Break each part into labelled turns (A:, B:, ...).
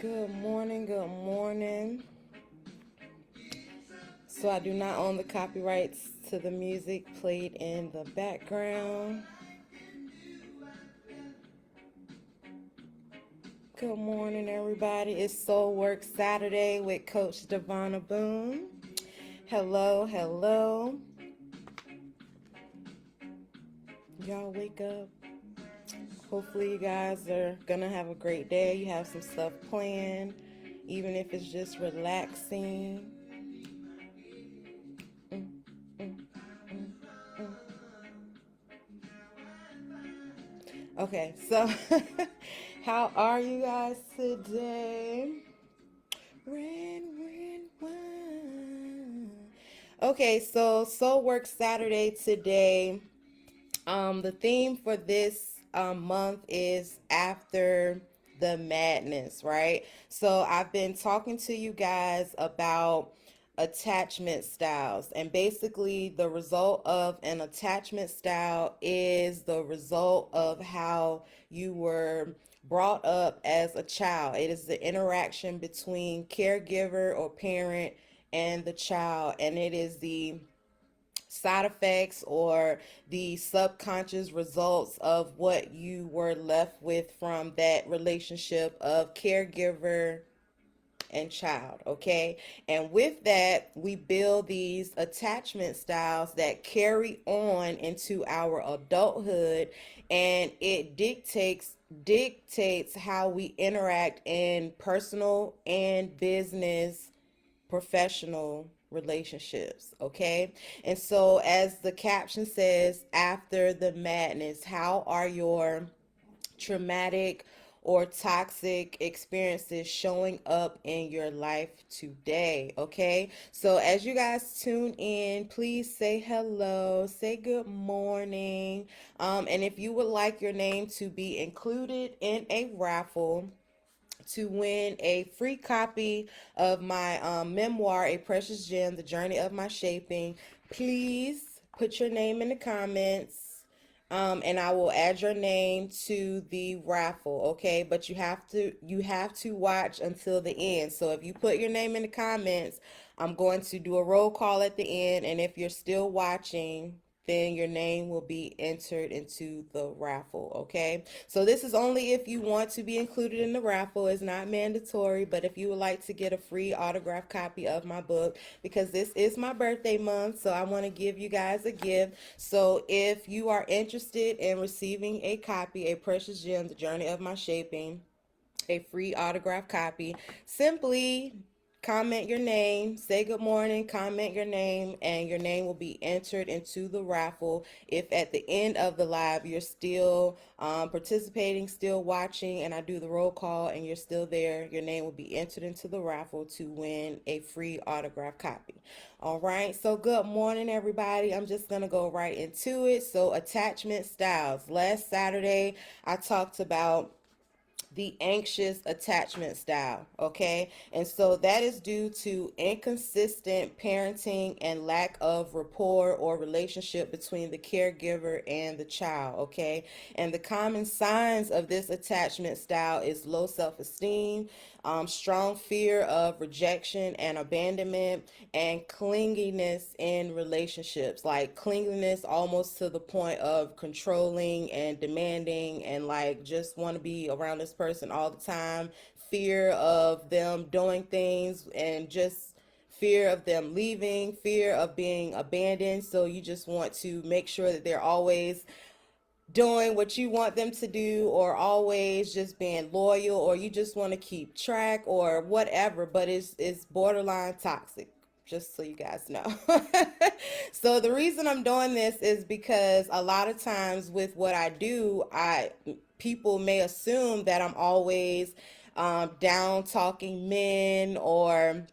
A: Good morning, good morning. So I do not own the copyrights to the music played in the background. Good morning, everybody. It's Soul Work Saturday with Coach Devona Boone. Hello, hello. Y'all wake up. Hopefully, you guys are gonna have a great day. You have some stuff planned, even if it's just relaxing. Mm, mm, mm, mm. Okay, so how are you guys today? Wine. Okay, so Soul Work Saturday today. The theme for this month is after the madness, right? So I've been talking to you guys about attachment styles, and basically the result of an attachment style is the result of how you were brought up as a child. It is the interaction between caregiver or parent and the child, and it is the side effects or the subconscious results of what you were left with from that relationship of caregiver and child. Okay, and with that we build these attachment styles that carry on into our adulthood, and it dictates how we interact in personal and business professional relationships. Okay, and so as the caption says, after the madness, how are your traumatic or toxic experiences showing up in your life today? Okay, so as you guys tune in, please say hello, say good morning, and if you would like your name to be included in a raffle to win a free copy of my memoir, A Precious Gem, The Journey of My Shaping, please put your name in the comments. And I will add your name to the raffle, okay? But you have to watch until the end. So if you put your name in the comments, I'm going to do a roll call at the end, and if you're still watching, then your name will be entered into the raffle. Okay, so this is only if you want to be included in the raffle. It's not mandatory, but if you would like to get a free autographed copy of my book, because this is my birthday month, so I want to give you guys a gift. So if you are interested in receiving a copy, A Precious Gem, The Journey of My Shaping, a free autograph copy, simply comment your name, say good morning, comment your name, and your name will be entered into the raffle. If at the end of the live you're still participating, still watching, and I do the roll call and you're still there, your name will be entered into the raffle to win a free autograph copy. All right, so good morning, everybody. I'm just gonna go right into it. So, attachment styles. Last Saturday, I talked about the anxious attachment style. Okay, and so that is due to inconsistent parenting and lack of rapport or relationship between the caregiver and the child. Okay, and the common signs of this attachment style is low self-esteem, strong fear of rejection and abandonment, and clinginess in relationships, like clinginess almost to the point of controlling and demanding, and like just want to be around this person all the time, fear of them doing things, and just fear of them leaving, fear of being abandoned. So you just want to make sure that they're always doing what you want them to do, or always just being loyal, or you just want to keep track or whatever, but it's borderline toxic, just so you guys know. So the reason I'm doing this is because a lot of times with what I do, I people may assume that I'm always down talking men or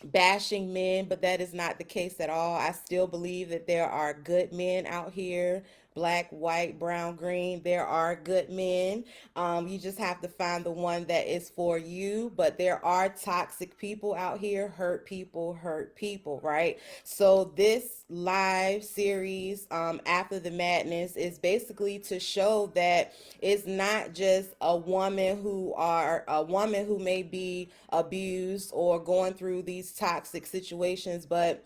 A: bashing men, but that is not the case at all. I still believe that there are good men out here, black, white, brown, green. There are good men. You just have to find the one that is for you. But there are toxic people out here, hurt people, right? So this live series, After the Madness, is basically to show that it's not just a woman who may be abused or going through these toxic situations, but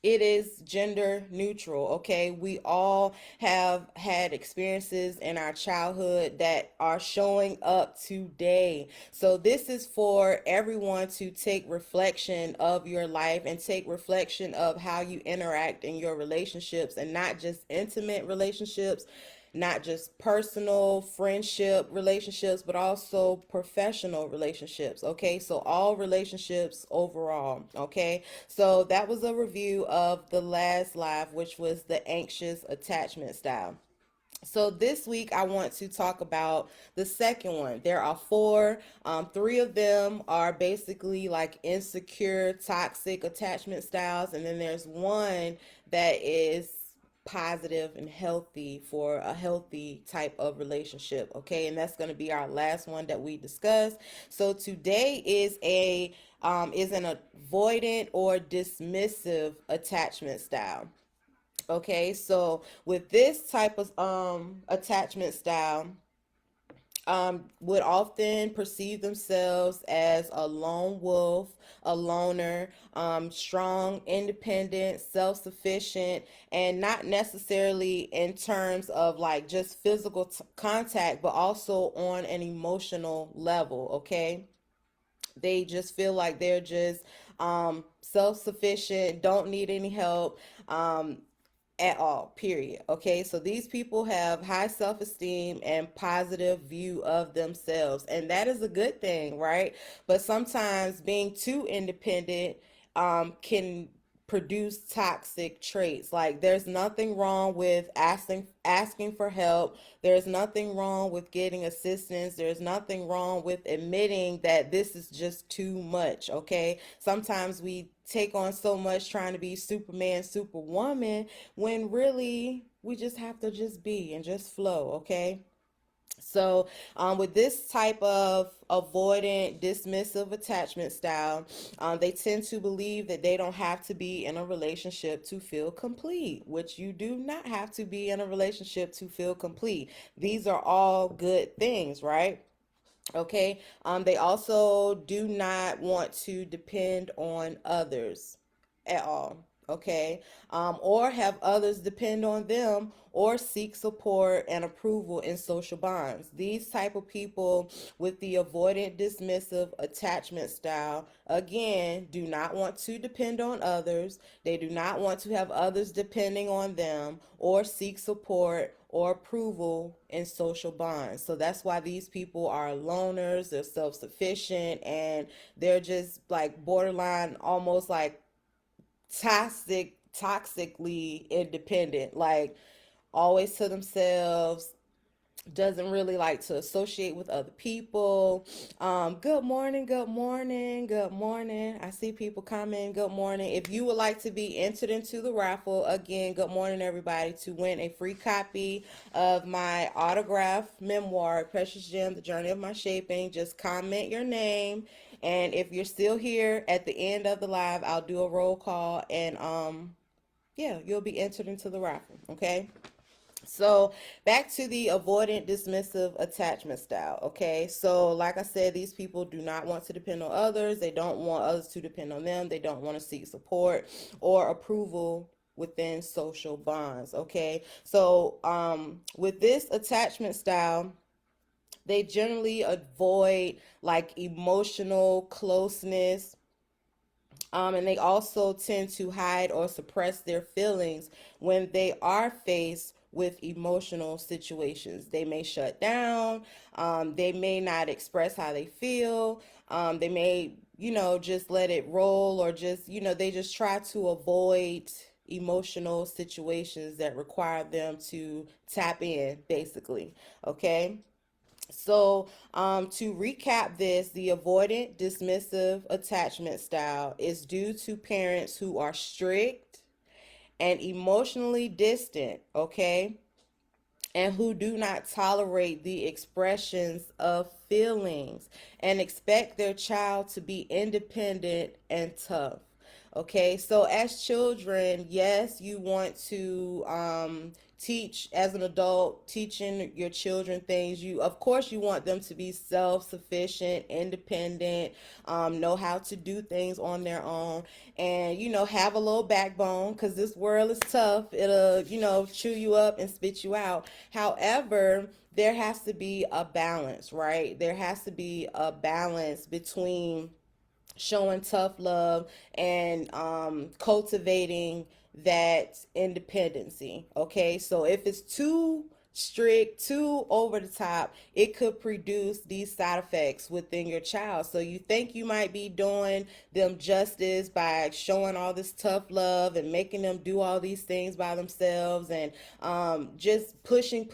A: it is gender neutral. Okay, we all have had experiences in our childhood that are showing up today. So this is for everyone to take reflection of your life and take reflection of how you interact in your relationships, and not just intimate relationships, not just personal friendship relationships, but also professional relationships. Okay, so all relationships overall. Okay, so that was a review of the last live, which was the anxious attachment style. So this week I want to talk about the second one. There are four. Three of them are basically like insecure, toxic attachment styles, and then there's one that is positive and healthy for a healthy type of relationship. Okay, and that's going to be our last one that we discuss. So today is an avoidant or dismissive attachment style. Okay, so with this type of attachment style, would often perceive themselves as a lone wolf, a loner, strong, independent, self sufficient, and not necessarily in terms of like just physical contact, but also on an emotional level. Okay, they just feel like they're just self sufficient, don't need any help. At all, period. Okay, so these people have high self-esteem and positive view of themselves, and that is a good thing, right? But sometimes being too independent can produce toxic traits. Like there's nothing wrong with asking for help. There's nothing wrong with getting assistance. There's nothing wrong with admitting that this is just too much. Okay, sometimes we take on so much trying to be Superman, Superwoman, when really we just have to just be and just flow. Okay, so, with this type of avoidant, dismissive attachment style, they tend to believe that they don't have to be in a relationship to feel complete, which you do not have to be in a relationship to feel complete. These are all good things, right? Okay. They also do not want to depend on others at all. Okay. Or have others depend on them or seek support and approval in social bonds. These type of people with the avoidant, dismissive attachment style, again, do not want to depend on others. They do not want to have others depending on them or seek support or approval in social bonds. So that's why these people are loners, they're self sufficient, and they're just like borderline, almost like toxically independent, like always to themselves, doesn't really like to associate with other people. Good morning, good morning, good morning. I see people coming. Good morning. If you would like to be entered into the raffle, again, good morning, everybody, to win a free copy of my autographed memoir, Precious Gem, The Journey of My Shaping, just comment your name. And if you're still here at the end of the live, I'll do a roll call, and yeah, you'll be entered into the raffle. Okay. So back to the avoidant, dismissive attachment style. Okay, so like I said, these people do not want to depend on others. They don't want others to depend on them. They don't want to seek support or approval within social bonds. Okay, so with this attachment style, they generally avoid like emotional closeness, and they also tend to hide or suppress their feelings when they are faced with emotional situations. They may shut down, they may not express how they feel, they may, just let it roll, or just, they just try to avoid emotional situations that require them to tap in, basically. Okay. So, to recap this, the avoidant, dismissive attachment style is due to parents who are strict and emotionally distant, okay? and who do not tolerate the expressions of feelings and expect their child to be independent and tough. Okay, so as children, yes, you want to teach as an adult, teaching your children things. You, of course, you want them to be self-sufficient, independent, know how to do things on their own, and have a little backbone because this world is tough. It'll chew you up and spit you out. However, there has to be a balance, right? There has to be a balance between showing tough love and cultivating that independency. Okay, so if it's too strict, too over the top, it could produce these side effects within your child. So you think you might be doing them justice by showing all this tough love and making them do all these things by themselves, and just pushing,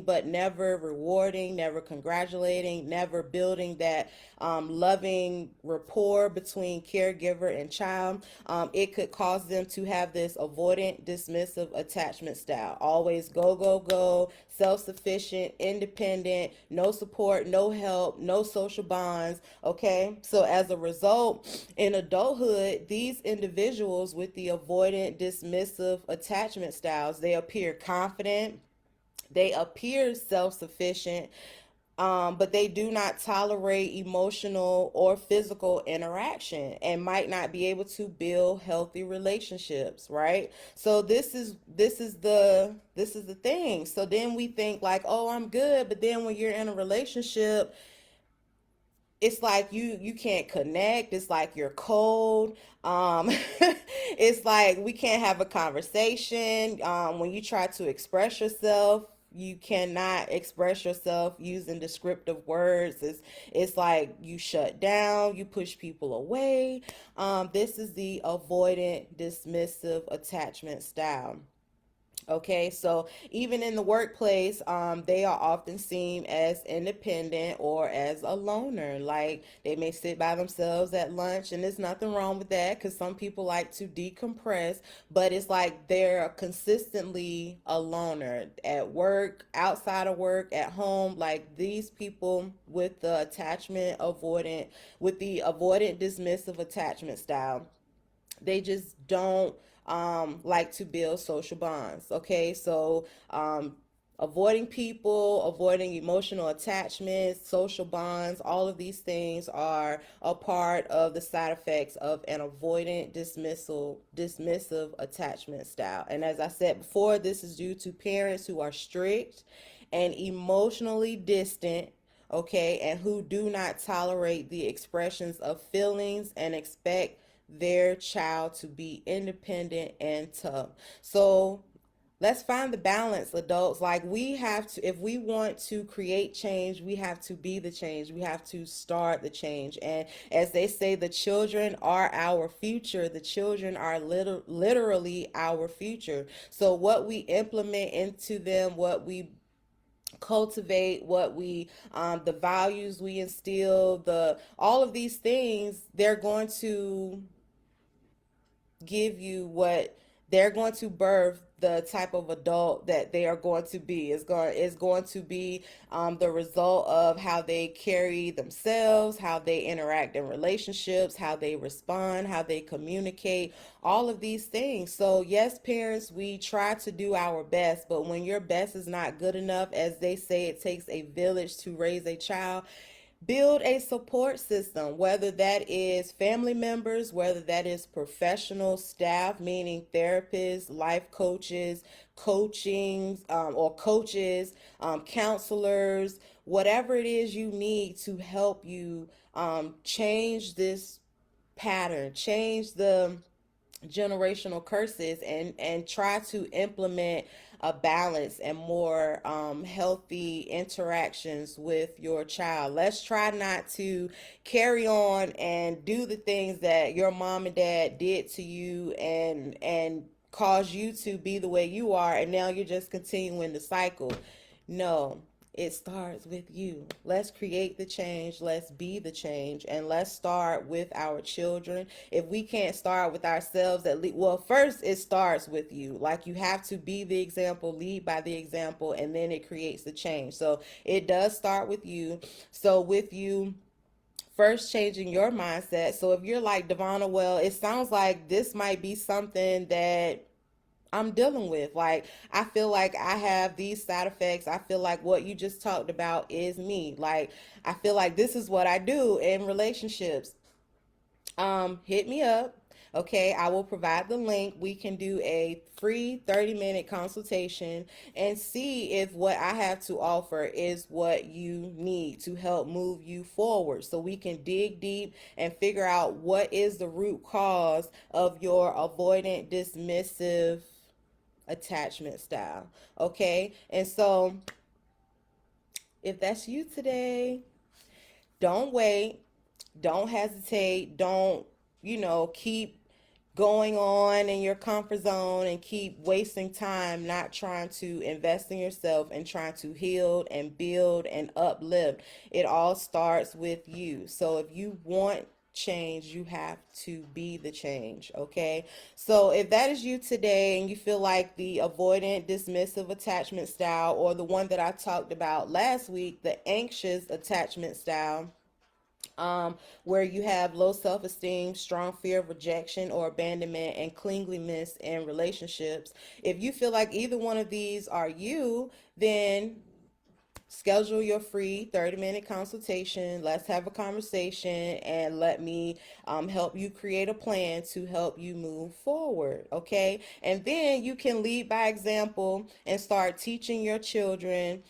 A: but never rewarding, never congratulating, never building that loving rapport between caregiver and child. It could cause them to have this avoidant, dismissive attachment style. Always go, go, go, self sufficient, independent, no support, no help, no social bonds. Okay, so as a result, in adulthood, these individuals with the avoidant, dismissive attachment styles, they appear confident, they appear self sufficient, but they do not tolerate emotional or physical interaction and might not be able to build healthy relationships, right? So this is the thing. So then we think like, oh, I'm good, but then when you're in a relationship, it's like you can't connect. It's like you're cold. It's like we can't have a conversation. When you try to express yourself, you cannot express yourself using descriptive words. It's like you shut down, you push people away. This is the avoidant dismissive attachment style. Okay, so even in the workplace, they are often seen as independent or as a loner. Like they may sit by themselves at lunch, and there's nothing wrong with that because some people like to decompress, but it's like they're consistently a loner at work, outside of work, at home. Like these people with the avoidant dismissive attachment style, they just don't like to build social bonds. Okay, so avoiding people, avoiding emotional attachments, social bonds, all of these things are a part of the side effects of an avoidant dismissive attachment style. And as I said before, this is due to parents who are strict and emotionally distant, okay, and who do not tolerate the expressions of feelings and expect their child to be independent and tough. So let's find the balance, adults. Like we have to, if we want to create change, we have to be the change. We have to start the change. And as they say, the children are our future. The children are literally our future. So what we implement into them, what we cultivate, what we the values we instill, the all of these things, they're going to give you what they're going to birth, the type of adult that they are going to be. Is going to be the result of how they carry themselves, how they interact in relationships, how they respond, how they communicate, all of these things. So yes, parents, we try to do our best, but when your best is not good enough, as they say, it takes a village to raise a child. Build a support system, whether that is family members, whether that is professional staff, meaning therapists, life coaches, or coaches, counselors, whatever it is you need to help you change this pattern, change the generational curses, and try to implement a balance and more healthy interactions with your child. Let's try not to carry on and do the things that your mom and dad did to you and cause you to be the way you are, and now you're just continuing the cycle. No, It starts with you. Let's create the change. Let's be the change. And let's start with our children. If we can't start with ourselves, at least, well, first it starts with you. Like you have to be the example, lead by the example, and then it creates the change. So it does start with you. So with you, first changing your mindset. So if you're like Devona, well, it sounds like this might be something that I'm dealing with. Like, I feel like I have these side effects. I feel like what you just talked about is me. Like, I feel like this is what I do in relationships. Hit me up. Okay, I will provide the link. We can do a free 30-minute consultation and see if what I have to offer is what you need to help move you forward. So we can dig deep and figure out what is the root cause of your avoidant, dismissive attachment style. Okay, and so if that's you today, don't wait, don't hesitate, don't, keep going on in your comfort zone and keep wasting time not trying to invest in yourself and trying to heal and build and uplift. It all starts with you. So if you want change, you have to be the change. Okay, so if that is you today and you feel like the avoidant dismissive attachment style, or the one that I talked about last week, the anxious attachment style, where you have low self esteem, strong fear of rejection or abandonment, and clinginess in relationships. If you feel like either one of these are you, then schedule your free 30-minute consultation. Let's have a conversation and let me help you create a plan to help you move forward. Okay. And then you can lead by example and start teaching your children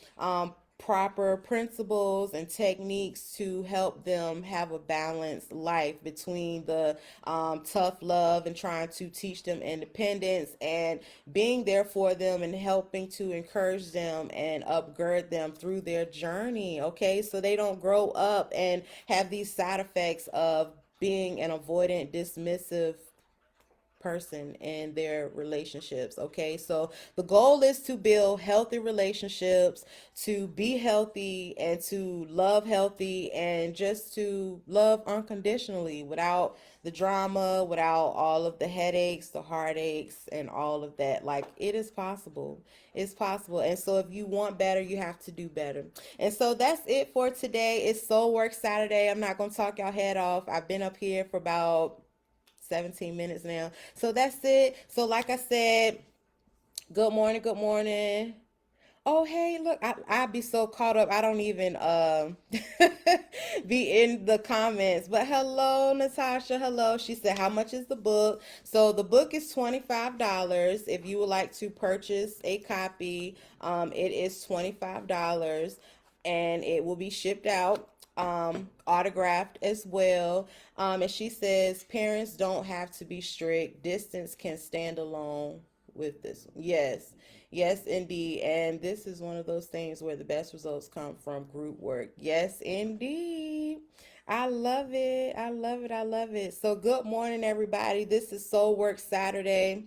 A: proper principles and techniques to help them have a balanced life between the tough love and trying to teach them independence and being there for them and helping to encourage them and upgird them through their journey. Okay, so they don't grow up and have these side effects of being an avoidant, dismissive person in their relationships. Okay, so the goal is to build healthy relationships, to be healthy and to love healthy, and just to love unconditionally without the drama, without all of the headaches, the heartaches, and all of that. Like, it is possible. It's possible. And so if you want better, you have to do better. And so that's it for today. It's Soul Work Saturday. I'm not going to talk y'all head off. I've been up here for about 17 minutes now. So that's it. So like I said, good morning, good morning. Oh, hey, look, I be so caught up. I don't even be in the comments. But hello, Natasha. Hello. She said, how much is the book? So the book is $25. If you would like to purchase a copy, it is $25 and it will be shipped out, autographed as well. And she says, parents don't have to be strict. Distance can stand alone with this. Yes. Yes, indeed. And this is one of those things where the best results come from group work. Yes, indeed. I love it. I love it. I love it. So, good morning, everybody. This is Soul Work Saturday.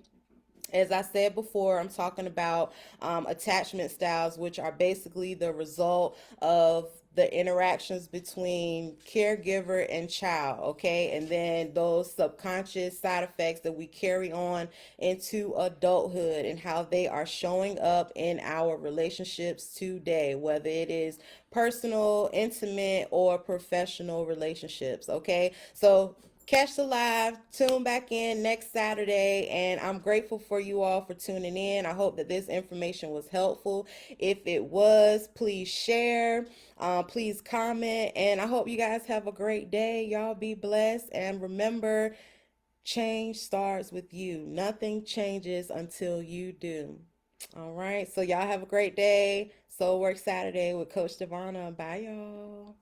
A: As I said before, I'm talking about attachment styles, which are basically the result of the interactions between caregiver and child, okay? And then those subconscious side effects that we carry on into adulthood and how they are showing up in our relationships today, whether it is personal, intimate, or professional relationships, okay? So catch the live, tune back in next Saturday, and I'm grateful for you all for tuning in. I hope that this information was helpful. If it was, please share, please comment, and I hope you guys have a great day. Y'all be blessed, and remember, change starts with you. Nothing changes until you do. All right, so y'all have a great day. Soul Work Saturday with Coach Devona. Bye, y'all.